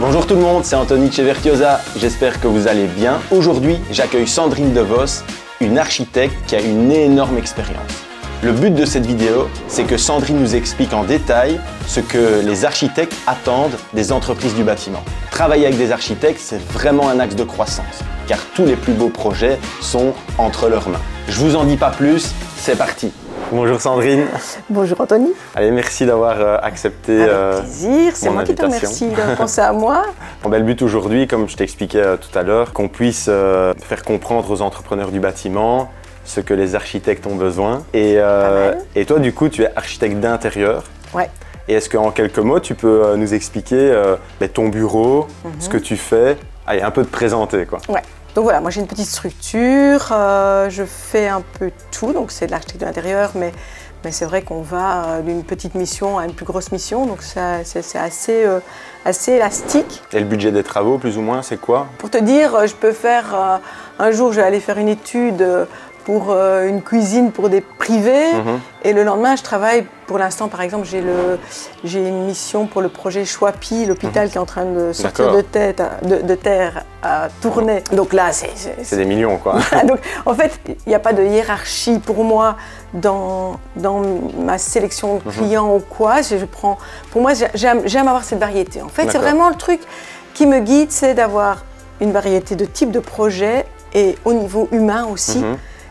Bonjour tout le monde, c'est Anthony de chez Vertiosa, j'espère que vous allez bien. Aujourd'hui, j'accueille Sandrine DeVos, une architecte qui a une énorme expérience. Le but de cette vidéo, c'est que Sandrine nous explique en détail ce que les architectes attendent des entreprises du bâtiment. Travailler avec des architectes, c'est vraiment un axe de croissance, car tous les plus beaux projets sont entre leurs mains. Je vous en dis pas plus, c'est parti. Bonjour Sandrine. Bonjour Anthony. Allez, merci d'avoir accepté avec plaisir, c'est moi qui te remercie de penser à moi. Le but aujourd'hui, comme je t'expliquais tout à l'heure, qu'on puisse faire comprendre aux entrepreneurs du bâtiment ce que les architectes ont besoin. Et toi, du coup, tu es architecte d'intérieur. Ouais. Et est-ce qu'en quelques mots, tu peux nous expliquer ton bureau, ce que tu fais, allez, un peu te présenter, quoi. Ouais. Donc voilà, moi j'ai une petite structure, je fais un peu tout, donc c'est de l'architecte de l'intérieur, mais c'est vrai qu'on va d'une petite mission à une plus grosse mission, donc c'est assez élastique. Et le budget des travaux, plus ou moins, c'est quoi? Pour te dire, je peux faire, un jour je vais aller faire une étude pour une cuisine pour des privés, et le lendemain je travaille, pour l'instant par exemple j'ai une mission pour le projet Choipi, l'hôpital qui est en train de sortir de terre à tourner. Donc là c'est des millions quoi. Donc en fait il n'y a pas de hiérarchie pour moi dans ma sélection de clients ou quoi. Pour moi j'aime avoir cette variété. En fait c'est vraiment le truc qui me guide, c'est d'avoir une variété de types de projets et au niveau humain aussi.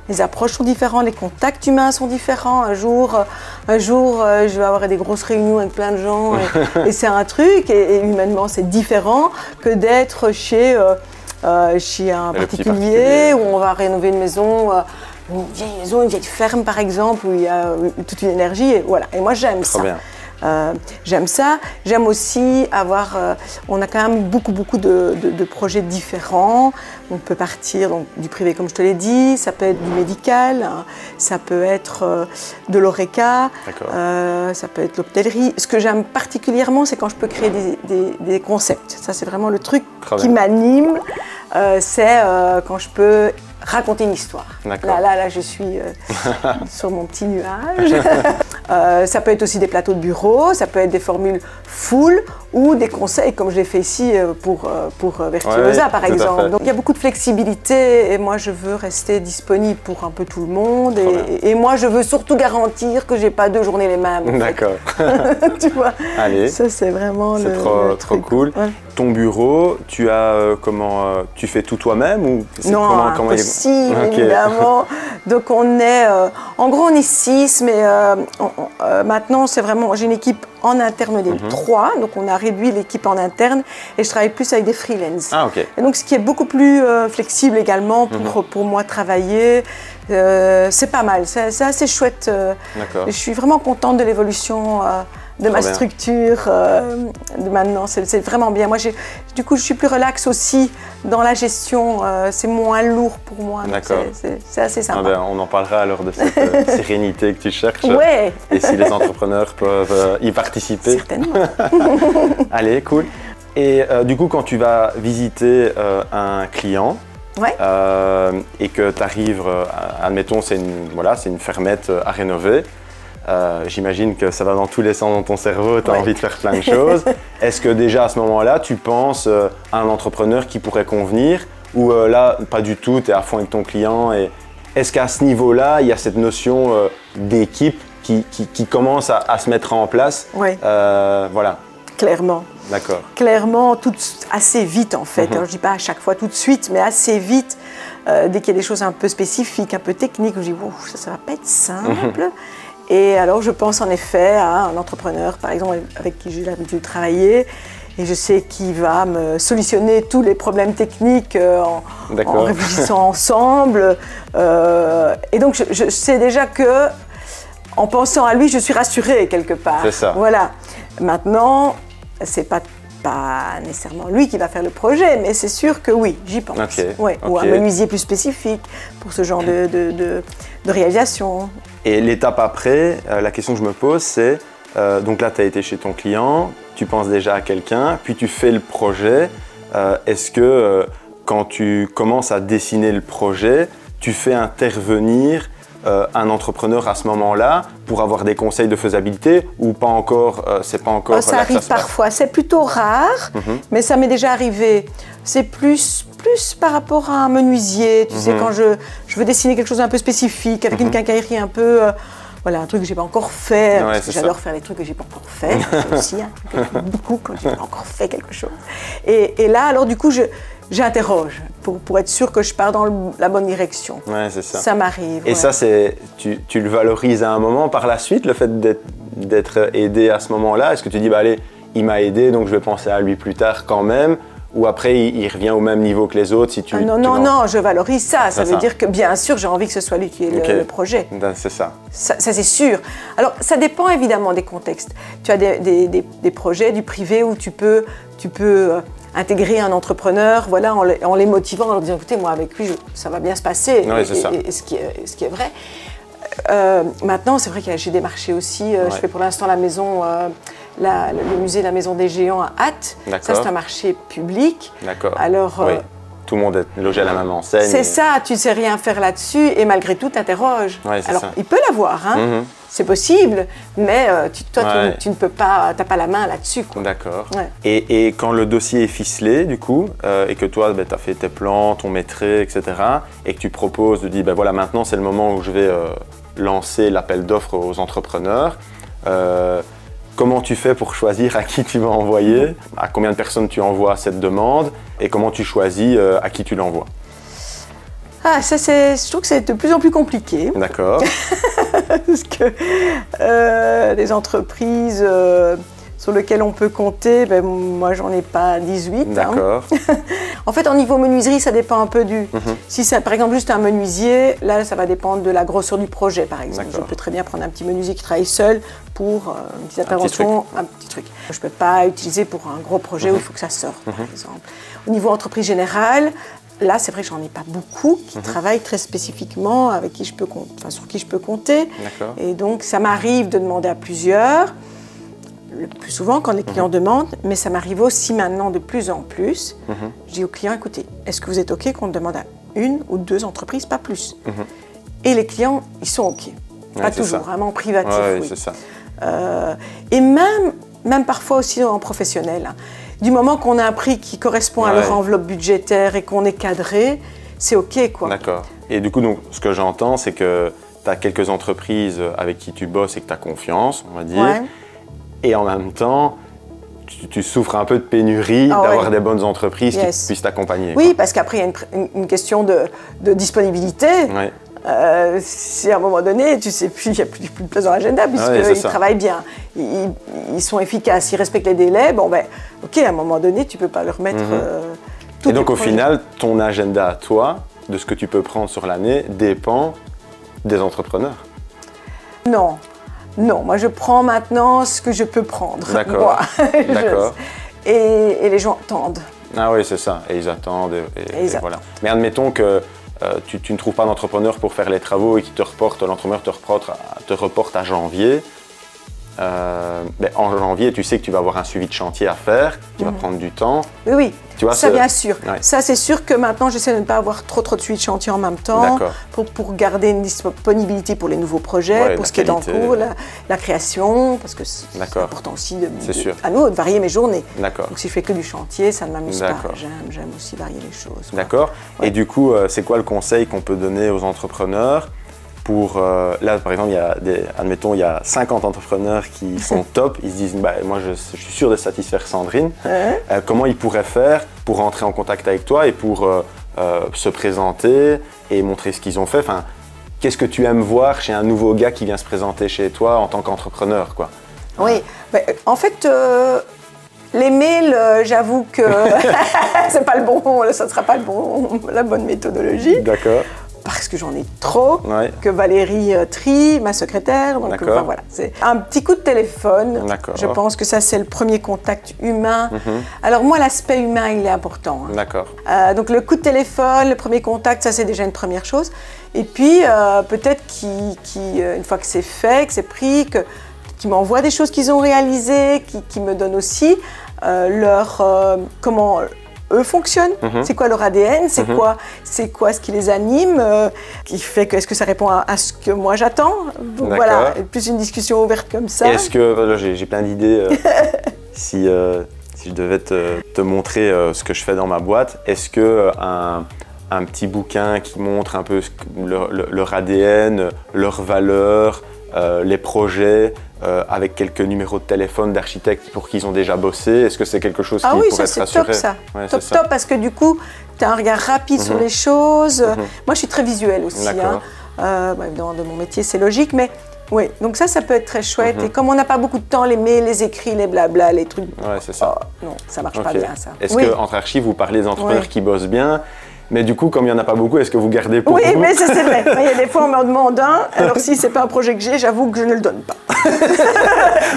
Les approches sont différentes, les contacts humains sont différents. Un jour, je vais avoir des grosses réunions avec plein de gens et c'est un truc. Et humainement, c'est différent que d'être chez un particulier où on va rénover une maison, une vieille maison, une vieille ferme par exemple, où il y a toute une énergie. Et voilà. Et moi, j'aime ça. Bien. J'aime ça. J'aime aussi avoir... on a quand même beaucoup de projets différents. On peut partir donc, du privé, comme je te l'ai dit. Ça peut être du médical. Hein, ça peut être de l'horeca. Ça peut être l'hôtellerie. Ce que j'aime particulièrement, c'est quand je peux créer des concepts. Ça, c'est vraiment le truc qui m'anime. C'est quand je peux raconter une histoire. Là, je suis sur mon petit nuage. Ça peut être aussi des plateaux de bureau, ça peut être des formules full ou des conseils comme je l'ai fait ici pour Vertiosa par exemple. Donc il y a beaucoup de flexibilité et moi je veux rester disponible pour un peu tout le monde et moi je veux surtout garantir que j'ai pas 2 journées les mêmes. D'accord. Tu vois. Allez. Ça c'est vraiment le trop cool. Ouais. Ton bureau, tu as tu fais tout toi-même ou non, impossible évidemment. Donc on est en gros on est 6 mais maintenant c'est vraiment j'ai une équipe en interne des 3, donc on a réduit l'équipe en interne et je travaille plus avec des freelance. Ah, ok. Et donc ce qui est beaucoup plus flexible également pour moi travailler, c'est pas mal, c'est assez chouette. Je suis vraiment contente de l'évolution de ma structure de maintenant, c'est vraiment bien. Moi, du coup, je suis plus relax aussi dans la gestion, c'est moins lourd pour moi. C'est assez sympa. Ah ben, on en parlera alors de cette sérénité que tu cherches. Ouais. Et si les entrepreneurs peuvent y participer. Certainement. Allez, cool. Et du coup, quand tu vas visiter un client, et que tu arrives, admettons, c'est une fermette à rénover. J'imagine que ça va dans tous les sens dans ton cerveau, tu as envie de faire plein de choses. Est-ce que déjà à ce moment-là, tu penses à un entrepreneur qui pourrait convenir ou là, pas du tout, tu es à fond avec ton client et est-ce qu'à ce niveau-là, il y a cette notion d'équipe qui commence à se mettre en place? Voilà. Clairement. D'accord. Clairement, assez vite en fait. Alors, je ne dis pas à chaque fois tout de suite, mais assez vite. Dès qu'il y a des choses un peu spécifiques, un peu techniques, je dis wow, ça ne va pas être simple. Et alors je pense en effet à un entrepreneur, par exemple, avec qui j'ai l'habitude de travailler, et je sais qu'il va me solutionner tous les problèmes techniques en réfléchissant ensemble. Et donc je sais déjà que, en pensant à lui, je suis rassurée quelque part. C'est ça. Voilà. Maintenant, c'est pas nécessairement lui qui va faire le projet, mais c'est sûr que oui, j'y pense. Ou un menuisier plus spécifique pour ce genre de réalisation. Et l'étape après, la question que je me pose, c'est, donc là, tu as été chez ton client, tu penses déjà à quelqu'un, puis tu fais le projet. Est-ce que quand tu commences à dessiner le projet, tu fais intervenir un entrepreneur à ce moment-là pour avoir des conseils de faisabilité ou pas encore, c'est pas encore... Ça arrive parfois, c'est plutôt rare, mais ça m'est déjà arrivé. C'est plus par rapport à un menuisier, tu sais, quand je veux dessiner quelque chose un peu spécifique, avec une quincaillerie un peu... voilà, un truc que j'ai pas encore fait, parce que j'adore faire les trucs que j'ai pas encore fait, aussi, beaucoup quand j'ai pas encore fait quelque chose. Et là, alors du coup, j'interroge pour être sûr que je pars dans la bonne direction. Ouais, c'est ça. Ça m'arrive. Et ça, tu le valorises à un moment par la suite, le fait d'être aidé à ce moment-là? Est-ce que tu dis, bah allez, il m'a aidé, donc je vais penser à lui plus tard quand même? Ou après, il revient au même niveau que les autres si tu... Non, je valorise ça. Ça veut dire que, bien sûr, j'ai envie que ce soit lui qui ait le projet. C'est ça. Ça, c'est sûr. Alors, ça dépend évidemment des contextes. Tu as des projets du privé où tu peux intégrer un entrepreneur, voilà, en les motivant, en leur disant, écoutez, moi, avec lui, ça va bien se passer. Oui, c'est ça. Et ce qui est vrai. Maintenant, c'est vrai que j'ai des marchés aussi. Je fais pour l'instant la maison... le musée La Maison des Géants à Ath, ça c'est un marché public. D'accord. Alors, oui. Tout le monde est logé à la même enseigne. C'est ça, tu ne sais rien faire là-dessus et malgré tout t'interroges. Alors, il peut l'avoir, hein. C'est possible, mais toi, tu ne peux pas, tu n'as pas la main là-dessus. D'accord. Ouais. Et quand le dossier est ficelé, du coup, et que toi, tu as fait tes plans, ton maîtrise, etc., et que tu proposes de dire, ben voilà, maintenant c'est le moment où je vais lancer l'appel d'offres aux entrepreneurs, comment tu fais pour choisir à qui tu vas envoyer, à combien de personnes tu envoies cette demande et comment tu choisis à qui tu l'envoies? Je trouve que c'est de plus en plus compliqué. D'accord. Parce que les entreprises sur lesquelles on peut compter, ben, moi j'en ai pas 18. D'accord. Hein. En fait, en niveau menuiserie, ça dépend un peu du... Si c'est par exemple juste un menuisier, là ça va dépendre de la grosseur du projet par exemple. Je peux très bien prendre un petit menuisier qui travaille seul pour une petite intervention, un petit truc. Je ne peux pas utiliser pour un gros projet où il faut que ça sorte par exemple. Au niveau entreprise générale, là, c'est vrai que j'en ai pas beaucoup qui travaillent très spécifiquement, avec qui je peux sur qui je peux compter. Et donc, ça m'arrive de demander à plusieurs, le plus souvent quand les clients demandent, mais ça m'arrive aussi maintenant de plus en plus. Je dis aux clients, écoutez, est-ce que vous êtes OK qu'on demande à une ou deux entreprises, pas plus? Et les clients, ils sont OK. Pas toujours, vraiment en privatif. Oui, c'est ça. Et même parfois aussi en professionnel. Hein. Du moment qu'on a un prix qui correspond à leur enveloppe budgétaire et qu'on est cadré, c'est OK, quoi. D'accord. Et du coup, donc, ce que j'entends, c'est que tu as quelques entreprises avec qui tu bosses et que tu as confiance, on va dire. Ouais. Et en même temps, tu souffres un peu de pénurie d'avoir des bonnes entreprises qui puissent t'accompagner. Oui, parce qu'après, il y a une question de disponibilité. Ouais. Si à un moment donné, tu sais plus, il n'y a plus de place dans l'agenda puisqu'ils travaillent bien, ils sont efficaces, ils respectent les délais, bon ben, ok, à un moment donné, tu ne peux pas leur mettre tout. Et donc au final, ton agenda à toi, de ce que tu peux prendre sur l'année, dépend des entrepreneurs? Non, moi je prends maintenant ce que je peux prendre. D'accord. D'accord. Et les gens attendent. Ah oui, c'est ça, et ils attendent, et voilà. Mais admettons que tu ne trouves pas d'entrepreneur pour faire les travaux et qui l'entrepreneur te reporte à janvier. En janvier, tu sais que tu vas avoir un suivi de chantier à faire, qui va prendre du temps. Oui, tu vois, ça bien sûr. Ouais. Ça c'est sûr que maintenant j'essaie de ne pas avoir trop de suivi de chantier en même temps pour garder une disponibilité pour les nouveaux projets, pour ce qui est en cours, la création, parce que c'est important aussi à nous de varier mes journées. Donc si je fais que du chantier, ça ne m'amuse pas. J'aime aussi varier les choses. D'accord. Ouais. Et du coup, c'est quoi le conseil qu'on peut donner aux entrepreneurs? Pour, là, par exemple, admettons, il y a 50 entrepreneurs qui sont top, ils se disent, bah, moi je suis sûr de satisfaire Sandrine. Comment ils pourraient faire pour rentrer en contact avec toi et pour se présenter et montrer ce qu'ils ont fait? Enfin, qu'est-ce que tu aimes voir chez un nouveau gars qui vient se présenter chez toi en tant qu'entrepreneur, quoi? Oui, en fait, les mails, j'avoue que c'est pas ça ne sera pas la bonne méthodologie. D'accord. Parce que j'en ai trop, que Valérie trie, ma secrétaire. Donc voilà, c'est un petit coup de téléphone. Je pense que ça, c'est le premier contact humain. Alors moi, l'aspect humain, il est important. Hein. D'accord. Donc le coup de téléphone, le premier contact, ça c'est déjà une première chose. Et puis peut-être une fois que c'est fait, que c'est pris, qu'ils m'envoient des choses qu'ils ont réalisées, qui me donnent aussi comment eux fonctionnent, c'est quoi leur ADN, c'est quoi ce qui les anime, qui fait que est-ce que ça répond à ce que moi j'attends. Donc voilà, plus une discussion ouverte comme ça. Est-ce que, j'ai plein d'idées, si je devais te montrer ce que je fais dans ma boîte, est-ce que un petit bouquin qui montre un peu leur ADN, leurs valeurs, les projets, avec quelques numéros de téléphone d'architectes pour qui ils ont déjà bossé, est-ce que c'est quelque chose qui pourrait te rassurer? Top ça, ouais, top parce que du coup, tu as un regard rapide sur les choses. Moi, je suis très visuelle aussi. Évidemment, de mon métier, c'est logique, mais oui, donc ça peut être très chouette. Et comme on n'a pas beaucoup de temps, les mails, les écrits, les blabla, les trucs… Ouais, c'est ça. Non, ça marche pas bien, ça. Est-ce qu'entre archi, vous parlez des entrepreneurs qui bossent bien? Mais du coup, comme il n'y en a pas beaucoup, est-ce que vous gardez pour vous? Oui, mais ça c'est vrai. Il y a des fois, on m'en demande un. Alors si c'est pas un projet que j'ai, j'avoue que je ne le donne pas.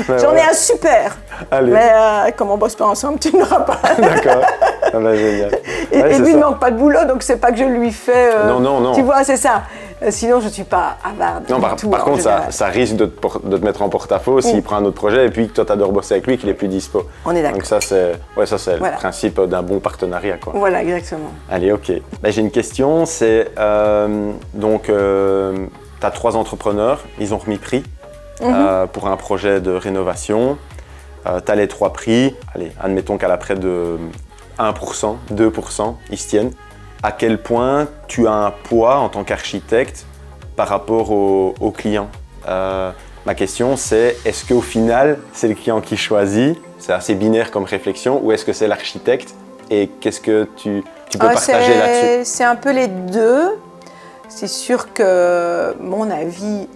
J'en ai un super. Allez. Mais comme on bosse pas ensemble, tu ne l'auras pas. D'accord. Ah bah, génial. Et lui, il ne manque pas de boulot, donc c'est pas que je lui fais… Non. Tu vois, c'est ça. Sinon, je ne suis pas avarde. Non, par contre, ça risque de te mettre en porte-à-faux s'il prend un autre projet et puis que toi, tu adores bosser avec lui, qu'il est plus dispo. On est d'accord. Donc ça, c'est le principe d'un bon partenariat, quoi. Voilà, exactement. Allez, ok. Ben, j'ai une question, c'est… tu as 3 entrepreneurs, ils ont remis prix pour un projet de rénovation. Tu as les 3 prix. Allez, admettons qu'à la près de 1%, 2%, ils se tiennent. À quel point tu as un poids en tant qu'architecte par rapport au client? Ma question, c'est est-ce qu'au final, c'est le client qui choisit? C'est assez binaire comme réflexion. Ou est-ce que c'est l'architecte? Et qu'est-ce que tu peux partager là-dessus? C'est un peu les deux. C'est sûr que mon avis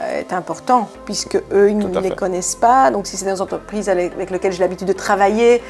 est important, puisque eux, ils ne les connaissent pas. Donc si c'est des entreprises avec lesquelles j'ai l'habitude de travailler,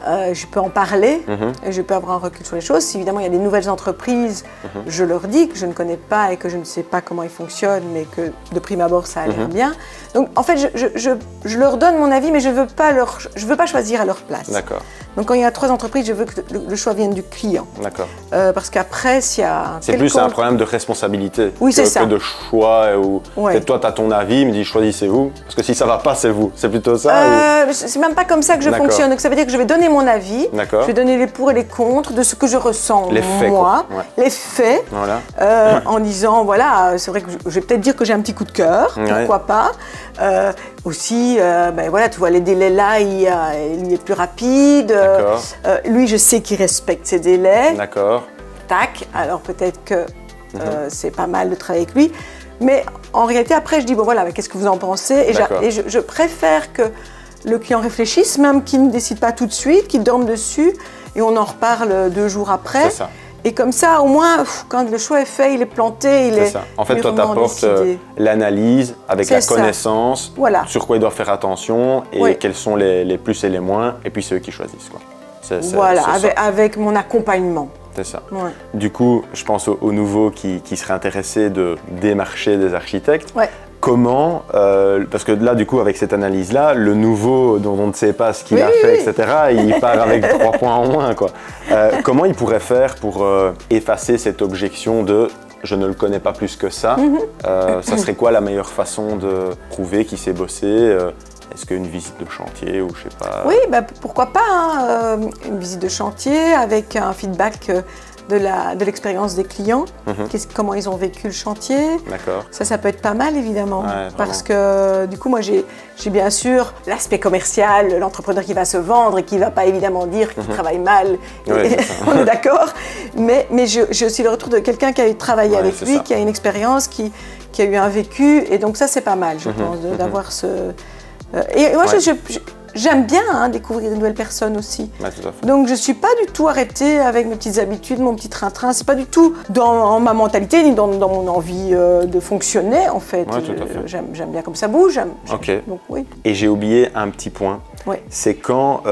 je peux en parler, je peux avoir un recul sur les choses. Si évidemment il y a des nouvelles entreprises, je leur dis que je ne connais pas et que je ne sais pas comment ils fonctionnent, mais que de prime abord ça a l'air bien. Donc en fait, je leur donne mon avis, mais je ne veux pas choisir à leur place. D'accord. Donc quand il y a 3 entreprises, je veux que le choix vienne du client. D'accord. Parce qu'après, s'il y a… C'est plus un problème de responsabilité que de choix. Peut-être toi, tu as ton avis, il me dit choisissez-vous. Parce que si ça ne va pas, c'est vous. C'est plutôt ça C'est même pas comme ça que je fonctionne. Donc ça veut dire que je vais donner mon avis, je vais donner les pour et les contre de ce que je ressens moi, les faits, en disant voilà, c'est vrai que je vais peut-être dire que j'ai un petit coup de cœur, pourquoi pas. Aussi, voilà, tu vois, les délais là, lui est plus rapide. Lui, je sais qu'il respecte ses délais. D'accord. Tac, alors peut-être que c'est pas mal de travailler avec lui. Mais en réalité, après, je dis bon voilà, qu'est-ce que vous en pensez? Et je préfère que le client réfléchisse, même qu'il ne décide pas tout de suite, qu'il dorme dessus, et on en reparle 2 jours après. C'est ça. Et comme ça, au moins, quand le choix est fait, il est planté, il est… ça. En fait, toi, tu apportes l'analyse avec la connaissance, sur quoi ils doivent faire attention et quels sont les plus et les moins, et puis ceux qui choisissent, quoi. Voilà, avec mon accompagnement. C'est ça. Du coup, je pense aux nouveaux qui seraient intéressés de démarcher des architectes. Comment, parce que là, du coup, avec cette analyse-là, le nouveau dont on ne sait pas ce qu'il a fait, etc., il part avec 3 points en moins, quoi. Comment il pourrait faire pour effacer cette objection de « je ne le connais pas plus que ça » Ça serait quoi la meilleure façon de prouver qu'il sait bosser? Est-ce qu'une visite de chantier ou je sais pas? Oui, pourquoi pas, une visite de chantier avec un feedback de l'expérience des clients, comment ils ont vécu le chantier. D'accord. Ça peut être pas mal évidemment, parce que du coup moi j'ai bien sûr l'aspect commercial, l'entrepreneur qui va se vendre et qui va pas évidemment dire qu'il travaille mal, on est d'accord, mais j'ai aussi le retour de quelqu'un qui a travaillé avec lui, qui a une expérience, qui a eu un vécu, et donc ça c'est pas mal je pense d'avoir ce… Et moi j'aime bien découvrir de nouvelles personnes aussi. Donc je ne suis pas du tout arrêtée avec mes petites habitudes, mon petit train-train. Ce n'est pas du tout dans ma mentalité ni dans mon envie de fonctionner en fait. J'aime bien comme ça bouge. Donc, Et j'ai oublié un petit point. C'est quand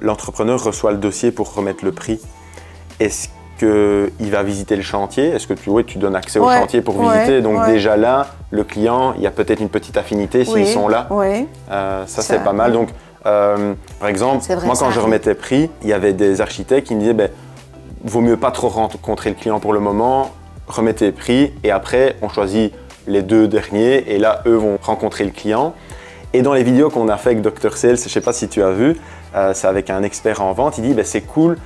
l'entrepreneur reçoit le dossier pour remettre le prix. Est-ce qu'il va visiter le chantier? Est-ce que tu donnes accès au chantier pour visiter? Donc déjà là, le client, il y a peut-être une petite affinité s'ils sont là. Ça c'est pas mal. Donc, par exemple, moi quand je remettais prix, il y avait des architectes qui me disaient vaut mieux pas trop rencontrer le client pour le moment, remettez prix et après on choisit les 2 derniers et là eux vont rencontrer le client. Et dans les vidéos qu'on a fait avec Dr Sales, je sais pas si tu as vu, c'est avec un expert en vente, il dit c'est cool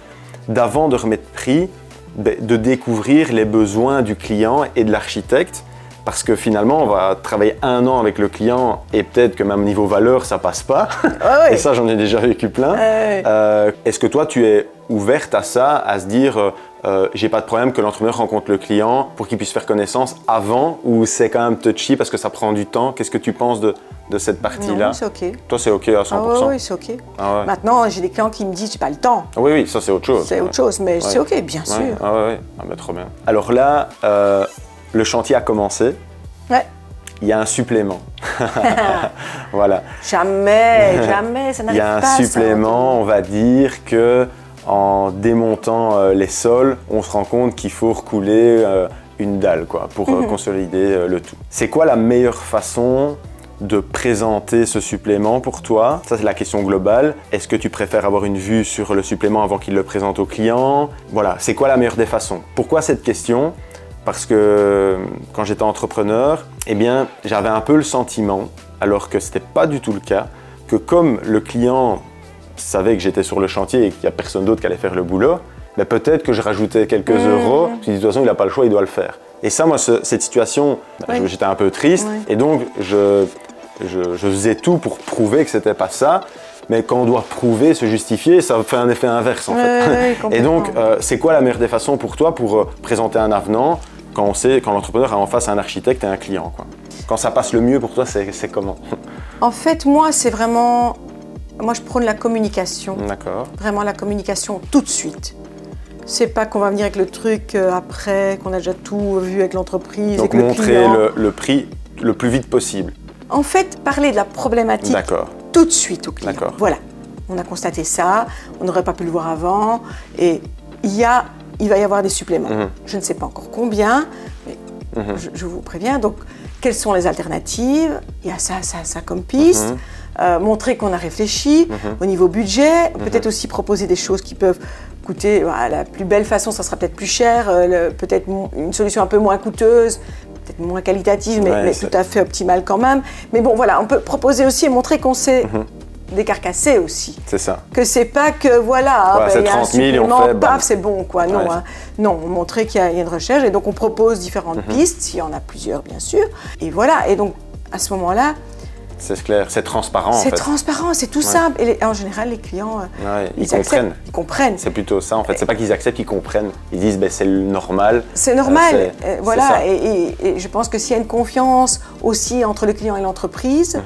d'avant de remettre prix, de découvrir les besoins du client et de l'architecte. Parce que finalement, on va travailler 1 an avec le client et peut-être que même niveau valeur, ça passe pas. Ah oui. Et ça, j'en ai déjà vécu plein. Est-ce que toi, tu es ouverte à ça, à se dire j'ai pas de problème que l'entrepreneur rencontre le client pour qu'il puisse faire connaissance avant, ou c'est quand même touchy parce que ça prend du temps? Qu'est-ce que tu penses de cette partie-là? Non, c'est OK. Toi, c'est OK à 100%? Ah oui, c'est OK. Ah ouais. Maintenant, j'ai des clients qui me disent j'ai pas le temps. Oui, oui, ça c'est autre chose. C'est autre chose, mais c'est OK, bien sûr. Ah ouais. Ah bah, trop bien. Alors là, le chantier a commencé. Ouais. Il y a un supplément. Voilà. Jamais, ça n'arrive pas. Il y a un supplément, on va dire que en démontant les sols, on se rend compte qu'il faut recouler une dalle quoi, pour consolider le tout. C'est quoi la meilleure façon de présenter ce supplément pour toi? Ça, c'est la question globale. Est-ce que tu préfères avoir une vue sur le supplément avant qu'il le présente au client? Voilà, c'est quoi la meilleure des façons? Pourquoi cette question? Parce que quand j'étais entrepreneur, eh bien, j'avais un peu le sentiment, alors que ce n'était pas du tout le cas, que comme le client savait que j'étais sur le chantier et qu'il n'y a personne d'autre qui allait faire le boulot, ben peut-être que je rajoutais quelques euros, puis de toute façon, il n'a pas le choix, il doit le faire. Et ça, moi, cette situation, j'étais un peu triste, et donc je faisais tout pour prouver que ce n'était pas ça. Mais quand on doit prouver, se justifier, ça fait un effet inverse en fait. Et donc, c'est quoi la meilleure des façons pour toi pour présenter un avenant quand l'entrepreneur a en face un architecte et un client quoi? Quand ça passe le mieux pour toi, c'est comment? En fait, moi, c'est vraiment... Moi, je prône la communication. D'accord. Vraiment la communication tout de suite. C'est pas qu'on va venir avec le truc après, qu'on a déjà tout vu avec l'entreprise. Donc, montrer le prix le plus vite possible. En fait, parler de la problématique tout de suite au client. Voilà, on a constaté ça, on n'aurait pas pu le voir avant et il va y avoir des suppléments. Je ne sais pas encore combien, mais je vous préviens. Donc, quelles sont les alternatives? Il y a ça comme piste. Montrer qu'on a réfléchi au niveau budget, peut-être aussi proposer des choses qui peuvent coûter, la plus belle façon, ça sera peut-être plus cher, peut-être une solution un peu moins coûteuse, peut-être moins qualitative, mais tout à fait optimale quand même. Mais bon, voilà, on peut proposer aussi et montrer qu'on sait décarcasser aussi. C'est ça. Que c'est pas que, voilà, c'est 30 000 et on fait, paf, c'est bon, quoi. Non, non, montrer qu'il y a une recherche et donc on propose différentes pistes, s'il y en a plusieurs, bien sûr. Et voilà, et donc, à ce moment-là, c'est clair, c'est transparent en fait. C'est transparent, c'est tout simple. Et en général, les clients, ils comprennent. Ils comprennent. C'est plutôt ça en fait. C'est pas qu'ils acceptent, ils comprennent. Ils disent c'est normal. C'est normal, voilà. Et je pense que s'il y a une confiance aussi entre le client et l'entreprise,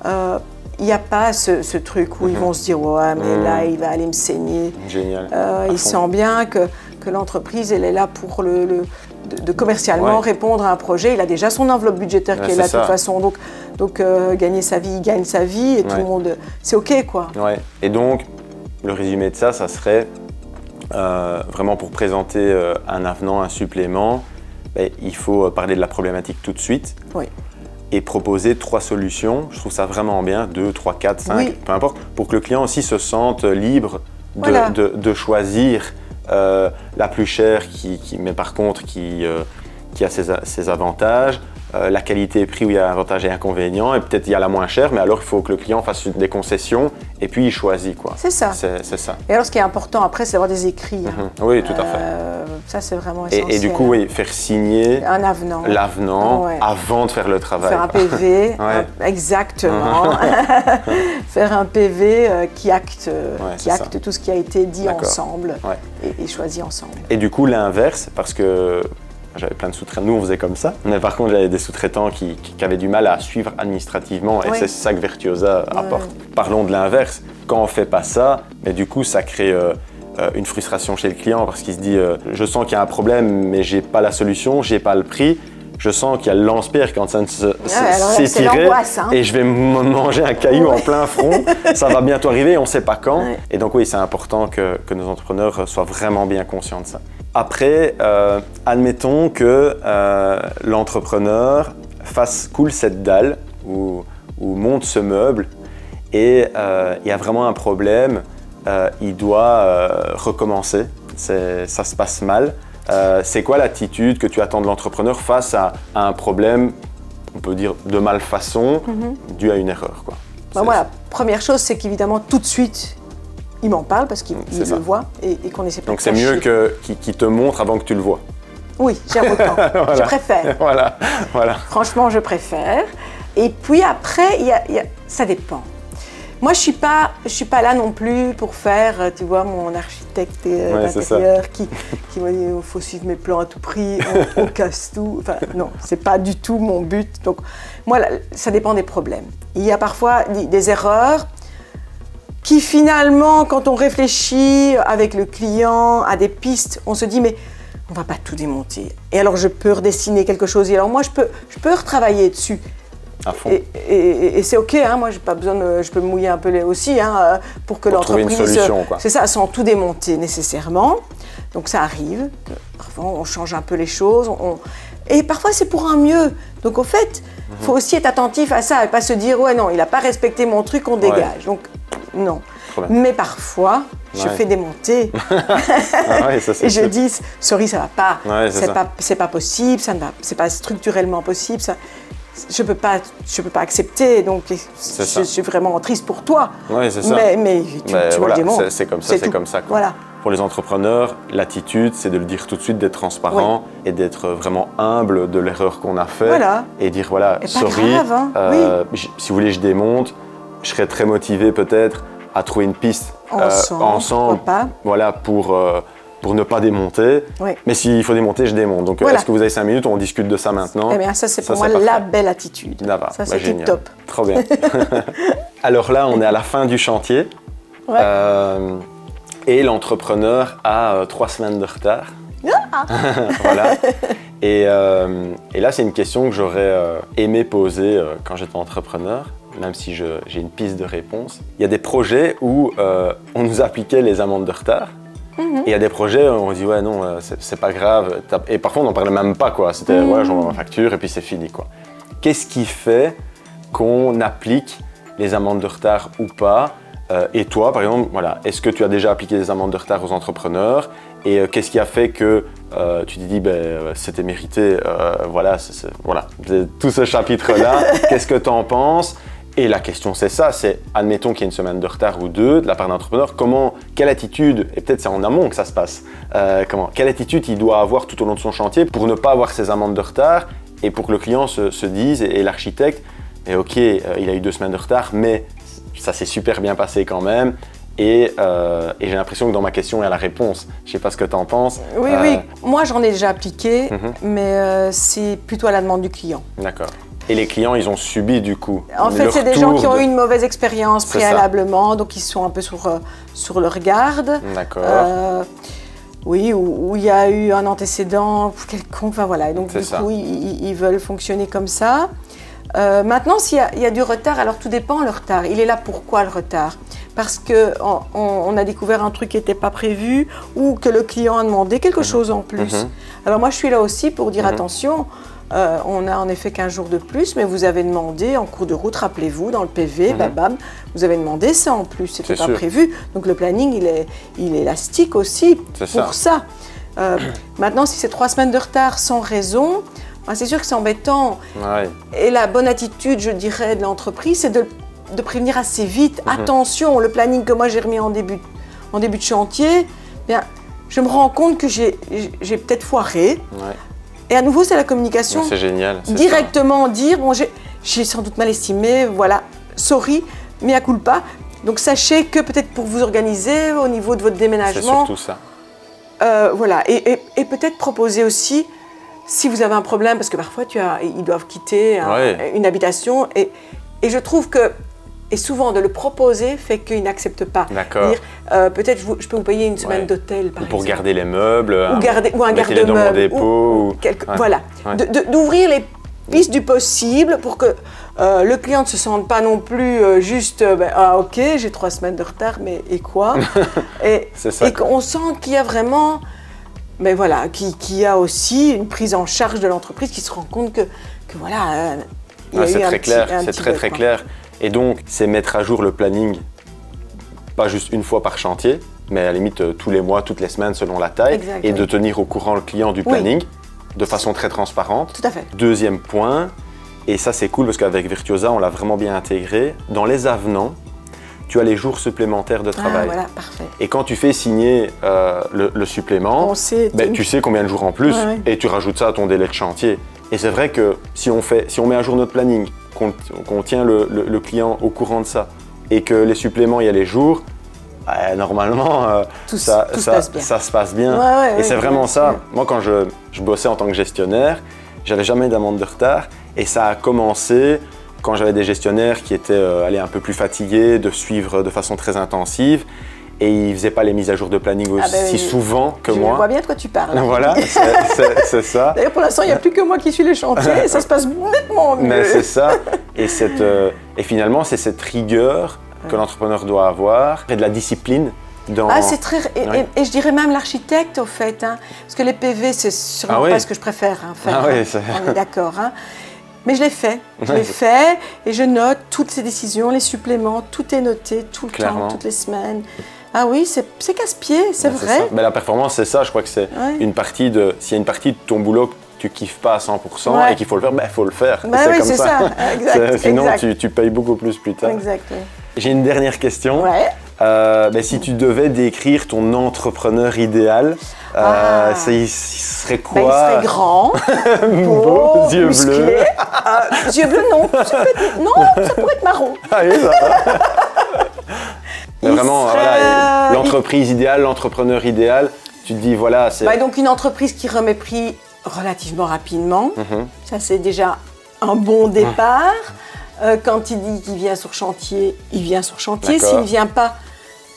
il n'y a pas ce truc où ils vont se dire ouais, mais là, il va aller me saigner. Génial. Il sent bien que l'entreprise, elle est là pour de commercialement répondre à un projet. Il a déjà son enveloppe budgétaire qui est là de toute façon. Donc gagner sa vie, il gagne sa vie et tout le monde, c'est OK quoi. Ouais. Et donc, le résumé de ça serait vraiment pour présenter un avenant, un supplément, il faut parler de la problématique tout de suite. Oui. Et proposer 3 solutions. Je trouve ça vraiment bien, 2, 3, 4, 5, peu importe, pour que le client aussi se sente libre de choisir la plus chère, mais par contre qui a ses avantages, la qualité-prix où il y a avantages et inconvénients, et peut-être il y a la moins chère, mais alors il faut que le client fasse des concessions et puis il choisit quoi. C'est ça. C'est ça. Et alors ce qui est important après, c'est d'avoir des écrits. Oui, tout à fait. Ça c'est vraiment essentiel. Et du coup, faire signer un avenant. L'avenant avant de faire le travail. Faire un PV, exactement. Faire un PV qui acte tout ce qui a été dit ensemble et choisi ensemble. Et du coup, l'inverse, parce que j'avais plein de sous-traitants, nous on faisait comme ça, mais par contre j'avais des sous-traitants qui avaient du mal à suivre administrativement et c'est ça que Virtuosa apporte. Parlons de l'inverse, quand on ne fait pas ça, mais du coup ça crée une frustration chez le client parce qu'il se dit je sens qu'il y a un problème mais j'ai pas la solution, j'ai pas le prix, je sens qu'il y a le lance-pierre quand ça s'étirer et je vais me manger un caillou en plein front, ça va bientôt arriver et on ne sait pas quand. Et donc oui, c'est important que nos entrepreneurs soient vraiment bien conscients de ça. Après, admettons que l'entrepreneur coule cette dalle ou monte ce meuble et il y a vraiment un problème, il doit recommencer, ça se passe mal. C'est quoi l'attitude que tu attends de l'entrepreneur face à un problème, on peut dire de malfaçon, dû à une erreur quoi. Moi, la première chose, c'est qu'évidemment, tout de suite, il m'en parle parce qu'il le voit et qu'on essaie pas de Donc c'est mieux qu'il te montre avant que tu le vois. Oui, j'aime autant. Voilà. Je préfère. Voilà. Franchement, je préfère. Et puis après, ça dépend. Moi, je suis pas là non plus pour faire, tu vois, mon architecte d'intérieur qui m'a dit il faut suivre mes plans à tout prix, on casse tout. Enfin, non, c'est pas du tout mon but. Donc, moi, là, ça dépend des problèmes. Il y a parfois des erreurs qui finalement, quand on réfléchit avec le client à des pistes, on se dit mais on va pas tout démonter. Et alors, je peux redessiner quelque chose. Et alors, moi, je peux retravailler dessus. À fond. Et c'est ok, hein, moi j'ai pas besoin je peux me mouiller un peu aussi pour que l'entreprise, trouver une solution, quoi. C'est ça, sans tout démonter nécessairement. Donc ça arrive, parfois on change un peu les choses, et parfois c'est pour un mieux. Donc au fait, il faut aussi être attentif à ça et pas se dire ouais non, il n'a pas respecté mon truc, on dégage. Donc non. Mais parfois, je fais démonter et je dis sorry, ça va pas, c'est pas possible, c'est pas structurellement possible. Ça, je peux pas accepter, donc je suis vraiment triste pour toi. Oui, c'est ça. Mais tu voilà, le démontes. C'est comme ça, c'est comme ça. Quoi. Voilà. Pour les entrepreneurs, l'attitude, c'est de le dire tout de suite, d'être transparent et d'être vraiment humble de l'erreur qu'on a fait. Voilà. Et dire voilà, et sorry, grave, hein. Si vous voulez, je démonte. Je serais très motivé peut-être à trouver une piste ensemble, voilà, pour ne pas démonter. Oui. Mais s'il faut démonter, je démonte. Donc, est-ce que vous avez 5 minutes? On discute de ça maintenant. Eh bien, ça, c'est pour moi la belle attitude. Ça, c'est top. Trop bien. Alors là, on est à la fin du chantier. Ouais. Et l'entrepreneur a 3 semaines de retard. Ah. Voilà. Et là, c'est une question que j'aurais aimé poser quand j'étais entrepreneur, même si j'ai une piste de réponse. Il y a des projets où on nous appliquait les amendes de retard. Et il y a des projets où on dit ouais non, c'est pas grave. Et parfois on n'en parlait même pas quoi. C'était ouais, j'envoie ma facture et puis c'est fini quoi. Qu'est-ce qui fait qu'on applique les amendes de retard ou pas? Et toi par exemple, voilà, est-ce que tu as déjà appliqué des amendes de retard aux entrepreneurs? Et qu'est-ce qui a fait que tu t'es dit ben, c'était mérité, voilà, voilà, tout ce chapitre-là. Qu'est-ce que tu en penses? Et la question c'est ça, c'est admettons qu'il y a une semaine de retard ou 2 de la part d'un entrepreneur, quelle attitude, et peut-être c'est en amont que ça se passe, quelle attitude il doit avoir tout au long de son chantier pour ne pas avoir ces amendes de retard et pour que le client se dise, et l'architecte, et ok, il a eu 2 semaines de retard, mais ça s'est super bien passé quand même. Et j'ai l'impression que dans ma question, il y a la réponse. Je ne sais pas ce que tu en penses. Oui, oui. Moi, j'en ai déjà appliqué, mais c'est plutôt à la demande du client. D'accord. Et les clients, ils ont subi du coup. En fait, c'est des gens qui ont eu une mauvaise expérience préalablement, donc ils sont un peu sur leur garde. D'accord. Oui, où il y a eu un antécédent quelconque, enfin voilà. Et donc du coup, ils veulent fonctionner comme ça. Maintenant, s'il y a du retard, alors tout dépend le retard. Il est là pourquoi le retard? Parce qu'on a découvert un truc qui n'était pas prévu ou que le client a demandé quelque chose en plus. Alors moi, je suis là aussi pour dire attention, on a en effet 15 jours de plus, mais vous avez demandé en cours de route, rappelez-vous, dans le PV, bam, vous avez demandé ça en plus, c'était pas prévu. Donc le planning, il est élastique aussi pour ça. Maintenant, si c'est 3 semaines de retard sans raison, c'est sûr que c'est embêtant. Ouais. Et la bonne attitude, je dirais, de l'entreprise, c'est de prévenir assez vite. Attention, le planning que moi j'ai remis en début de chantier, bien, je me rends compte que j'ai peut-être foiré. Ouais. Et à nouveau, c'est la communication. C'est génial. Directement dire, bon, j'ai sans doute mal estimé, voilà, sorry, mea culpa. Donc sachez que peut-être pour vous organiser au niveau de votre déménagement. C'est surtout ça. Voilà, et peut-être proposer aussi, si vous avez un problème, parce que parfois ils doivent quitter une habitation, et je trouve que, et souvent de le proposer fait qu'ils n'acceptent pas. D'accord. Peut-être je peux vous payer une semaine d'hôtel, par exemple. Pour garder les meubles, ou un garde-meuble. Voilà, d'ouvrir les pistes du possible pour que le client ne se sente pas non plus juste ok, j'ai 3 semaines de retard, mais et quoi? Et qu'on sente qu'il y a vraiment, mais voilà, qu'il y a aussi une prise en charge de l'entreprise qui se rend compte que voilà, c'est très clair, c'est très clair. Et donc, c'est mettre à jour le planning, pas juste une fois par chantier, mais à la limite tous les mois, toutes les semaines selon la taille. Exactement. Et de tenir au courant le client du planning de façon très transparente. Tout à fait. Deuxième point, et ça c'est cool parce qu'avec Virtuosa, on l'a vraiment bien intégré, dans les avenants, tu as les jours supplémentaires de travail. Voilà, parfait. Et quand tu fais signer le supplément, tu sais combien de jours en plus et tu rajoutes ça à ton délai de chantier. Et c'est vrai que si on met à jour notre planning, qu'on tient le client au courant de ça et que les suppléments, il y a les jours, normalement, ça se passe bien. Et c'est vraiment ça. Moi, quand je bossais en tant que gestionnaire, j'avais jamais d'amende de retard. Et ça a commencé quand j'avais des gestionnaires qui étaient un peu plus fatigués de suivre de façon très intensive. Et ils ne faisaient pas les mises à jour de planning aussi souvent que moi. Je vois bien de quoi tu parles. Voilà, c'est ça. D'ailleurs, pour l'instant, il n'y a plus que moi qui suis les chantiers et ça se passe nettement mieux. Mais c'est ça. Et finalement, c'est cette rigueur que l'entrepreneur doit avoir et de la discipline. C'est très... Et je dirais même l'architecte, au fait. Hein, parce que les PV, c'est sûrement pas ce que je préfère faire. On est d'accord. Hein. Mais je l'ai fait. Je l'ai fait et je note toutes ces décisions, les suppléments, tout est noté tout le temps, toutes les semaines. Ah oui, c'est casse-pied, c'est vrai. Mais la performance, c'est ça. Je crois que c'est une partie de... S'il y a une partie de ton boulot que tu kiffes pas à 100% et qu'il faut le faire, il faut le faire. C'est comme ça. Exact, sinon, tu payes beaucoup plus tard. Exact. J'ai une dernière question. Si tu devais décrire ton entrepreneur idéal, il serait quoi? Il serait grand, beau, yeux bleus. Yeux bleus, non. Ça pourrait être marron. Oui, ça va. Mais vraiment, l'entreprise idéale, l'entrepreneur idéal, tu te dis voilà, c'est... donc une entreprise qui remet prix relativement rapidement, ça c'est déjà un bon départ. Quand il dit qu'il vient sur chantier, il vient sur chantier. S'il ne vient pas,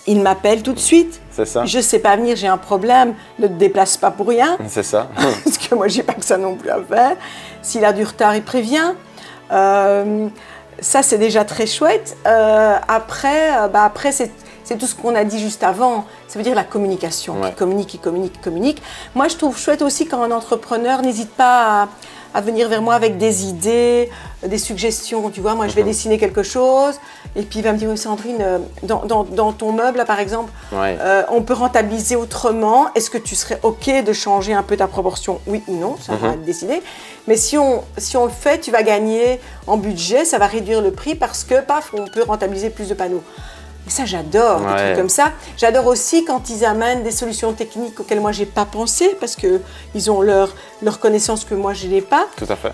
il m'appelle tout de suite. C'est ça. Je ne sais pas venir, j'ai un problème, ne te déplace pas pour rien. C'est ça. Parce que moi, je n'ai pas que ça non plus à faire. S'il a du retard, il prévient. Ça, c'est déjà très chouette. Après, c'est tout ce qu'on a dit juste avant. Ça veut dire la communication. Il communique. Moi, je trouve chouette aussi quand un entrepreneur n'hésite pas à venir vers moi avec des idées, des suggestions. Tu vois, moi, je vais dessiner quelque chose et puis il va me dire, oui, Sandrine, dans ton meuble, là, par exemple, on peut rentabiliser autrement. Est-ce que tu serais OK de changer un peu ta proportion? Oui ou non, ça va être décidé. Mais si on le fait, tu vas gagner en budget, ça va réduire le prix parce que, paf, on peut rentabiliser plus de panneaux. Et ça, j'adore, des trucs comme ça. J'adore aussi quand ils amènent des solutions techniques auxquelles moi, je n'ai pas pensé parce qu'ils ont leur connaissance que moi, je n'ai pas. Tout à fait.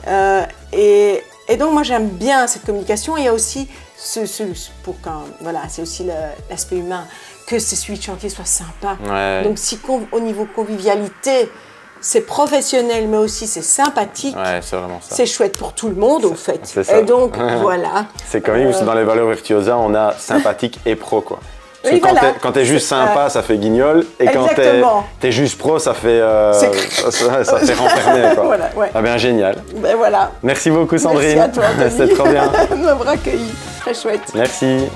Et donc, moi, j'aime bien cette communication. Il y a aussi, c'est aussi l'aspect humain, que ces suites de chantier soient sympas. Donc, si au niveau convivialité, c'est professionnel, mais aussi c'est sympathique. C'est vraiment ça. C'est chouette pour tout le monde, au fait. C'est ça. Et donc, voilà. C'est quand même, dans les valeurs Virtuosa, on a sympathique et pro, quoi. Parce que quand t'es juste sympa, ça fait guignol. Et quand t'es juste pro, ça fait renfermer, quoi. Ah bien, génial. Ben voilà. Merci beaucoup, Sandrine. Merci à toi, c'était trop bien. De m'avoir accueilli. Très chouette. Merci.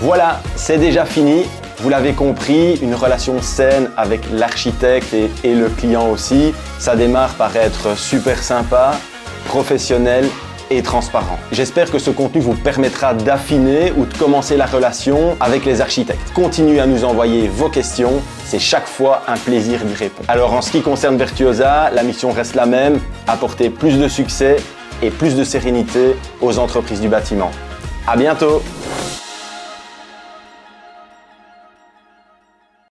Voilà, c'est déjà fini. Vous l'avez compris, une relation saine avec l'architecte et le client aussi. Ça démarre par être super sympa, professionnel et transparent. J'espère que ce contenu vous permettra d'affiner ou de commencer la relation avec les architectes. Continuez à nous envoyer vos questions, c'est chaque fois un plaisir d'y répondre. Alors en ce qui concerne Virtuosa, la mission reste la même, apporter plus de succès et plus de sérénité aux entreprises du bâtiment. À bientôt!